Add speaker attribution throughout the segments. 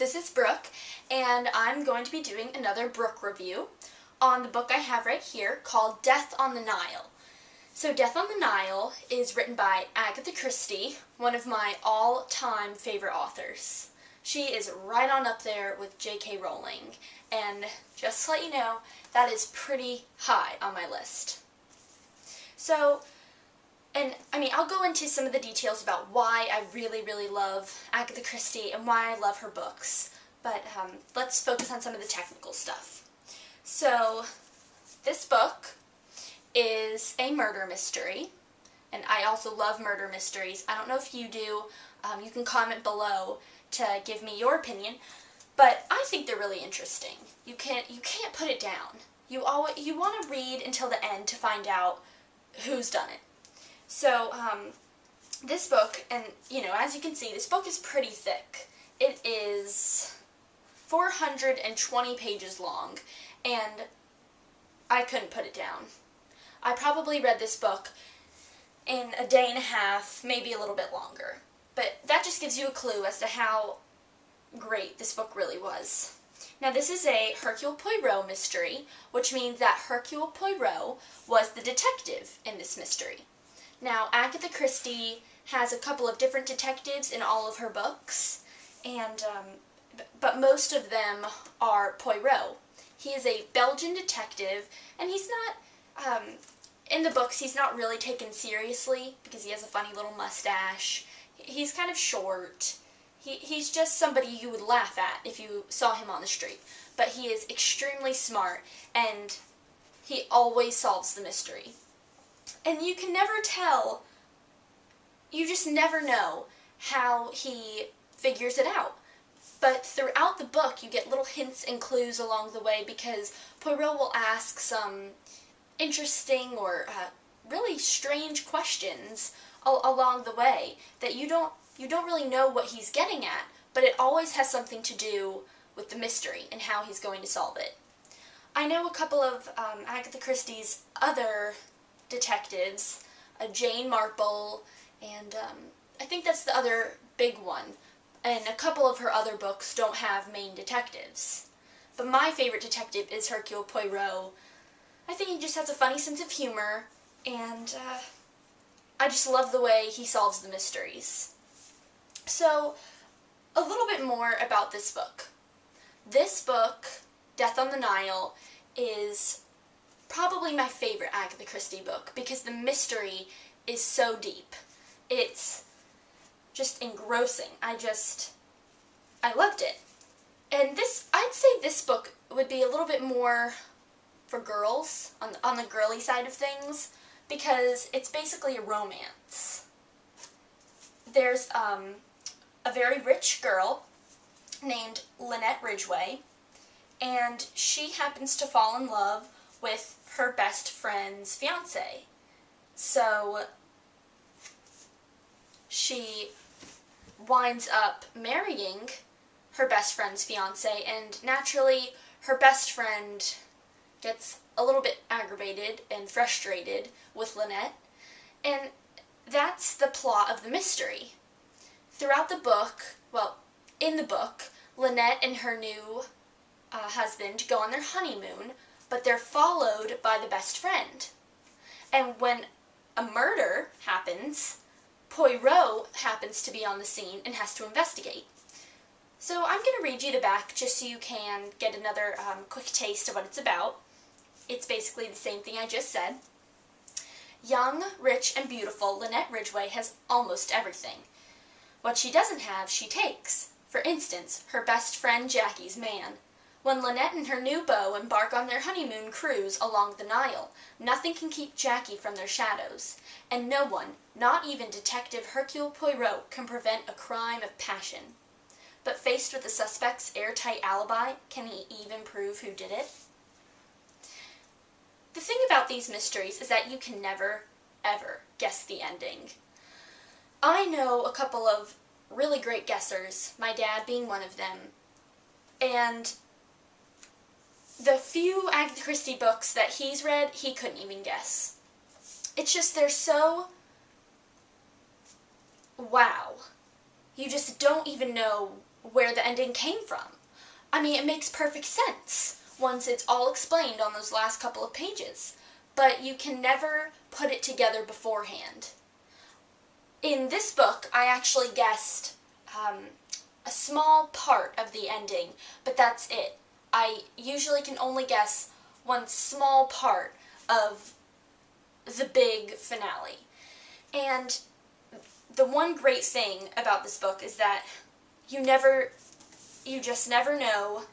Speaker 1: This is Brooke, and I'm going to be doing another Brooke review on the book I have right here called Death on the Nile. So Death on the Nile is written by Agatha Christie, one of my all-time favorite authors. She is right on up there with J.K. Rowling, and just to let you know, that is pretty high on my list. I'll go into some of the details about why I really love Agatha Christie and why I love her books, but let's focus on some of the technical stuff. So, this book is a murder mystery, and I also love murder mysteries. I don't know if you do. You can comment below to give me your opinion, but I think they're really interesting. You can't put it down. You want to read until the end to find out who's done it. So, this book, and as you can see, this book is pretty thick. It is 420 pages long, and I couldn't put it down. I probably read this book in a day and a half, maybe a little bit longer. But that just gives you a clue as to how great this book really was. Now, this is a Hercule Poirot mystery, which means that Hercule Poirot was the detective in this mystery. Now, Agatha Christie has a couple of different detectives in all of her books, and but most of them are Poirot. He is a Belgian detective, and he's not, in the books, he's not really taken seriously because he has a funny little mustache. He's kind of short. He's just somebody you would laugh at if you saw him on the street. But he is extremely smart, and he always solves the mystery. And you can never tell, you just never know how he figures it out. But throughout the book, you get little hints and clues along the way because Poirot will ask some interesting or really strange questions along the way that you don't really know what he's getting at, but it always has something to do with the mystery and how he's going to solve it. I know a couple of Agatha Christie's other detectives, Jane Marple, and I think that's the other big one. And a couple of her other books don't have main detectives. But my favorite detective is Hercule Poirot. I think he just has a funny sense of humor, and I just love the way he solves the mysteries. So, a little bit more about this book. This book, Death on the Nile, is probably my favorite Agatha Christie book because the mystery is so deep. It's just engrossing. I loved it. And I'd say this book would be a little bit more for girls, on the girly side of things, because it's basically a romance. There's a very rich girl named Lynette Ridgway, and she happens to fall in love with her best friend's fiancé. So she winds up marrying her best friend's fiancé, and naturally her best friend gets a little bit aggravated and frustrated with Lynette, and that's the plot of the mystery. Throughout the book, in the book, Lynette and her new husband go on their honeymoon, but they're followed by the best friend. And when a murder happens, Poirot happens to be on the scene and has to investigate. So I'm going to read you the back just so you can get another quick taste of what it's about. It's basically the same thing I just said. Young, rich, and beautiful, Lynette Ridgway has almost everything. What she doesn't have, she takes. For instance, her best friend Jackie's man. When Lynette and her new beau embark on their honeymoon cruise along the Nile, nothing can keep Jackie from their shadows, and no one, not even Detective Hercule Poirot, can prevent a crime of passion. But faced with the suspect's airtight alibi, can he even prove who did it? The thing about these mysteries is that you can never, ever guess the ending. I know a couple of really great guessers, my dad being one of them, and the few Agatha Christie books that he's read, he couldn't even guess. It's just, they're so wow. You just don't even know where the ending came from. I mean, it makes perfect sense once it's all explained on those last couple of pages, but you can never put it together beforehand. In this book, I actually guessed a small part of the ending, but that's it. I usually can only guess one small part of the big finale. And the one great thing about this book is that you just never know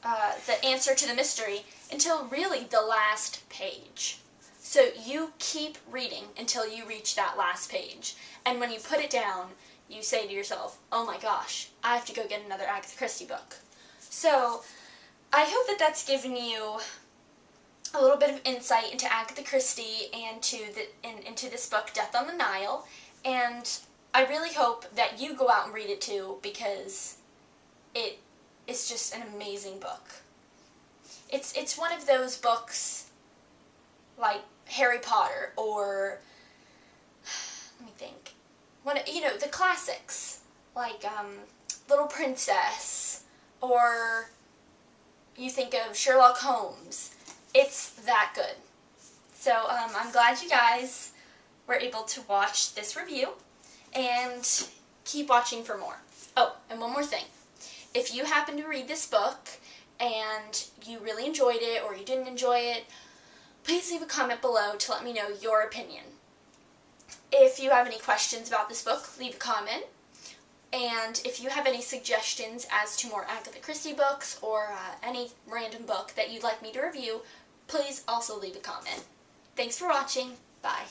Speaker 1: the answer to the mystery until really the last page. So you keep reading until you reach that last page. And when you put it down, you say to yourself, oh my gosh, I have to go get another Agatha Christie book. So I hope that that's given you a little bit of insight into Agatha Christie and into this book, Death on the Nile. And I really hope that you go out and read it too, because it is just an amazing book. It's one of those books like Harry Potter or, let me think, the classics like Little Princess, or you think of Sherlock Holmes. It's that good. So I'm glad you guys were able to watch this review, and keep watching for more. Oh, and one more thing. If you happen to read this book and you really enjoyed it or you didn't enjoy it, please leave a comment below to let me know your opinion. If you have any questions about this book, leave a comment. And if you have any suggestions as to more Agatha Christie books or any random book that you'd like me to review, please also leave a comment. Thanks for watching. Bye.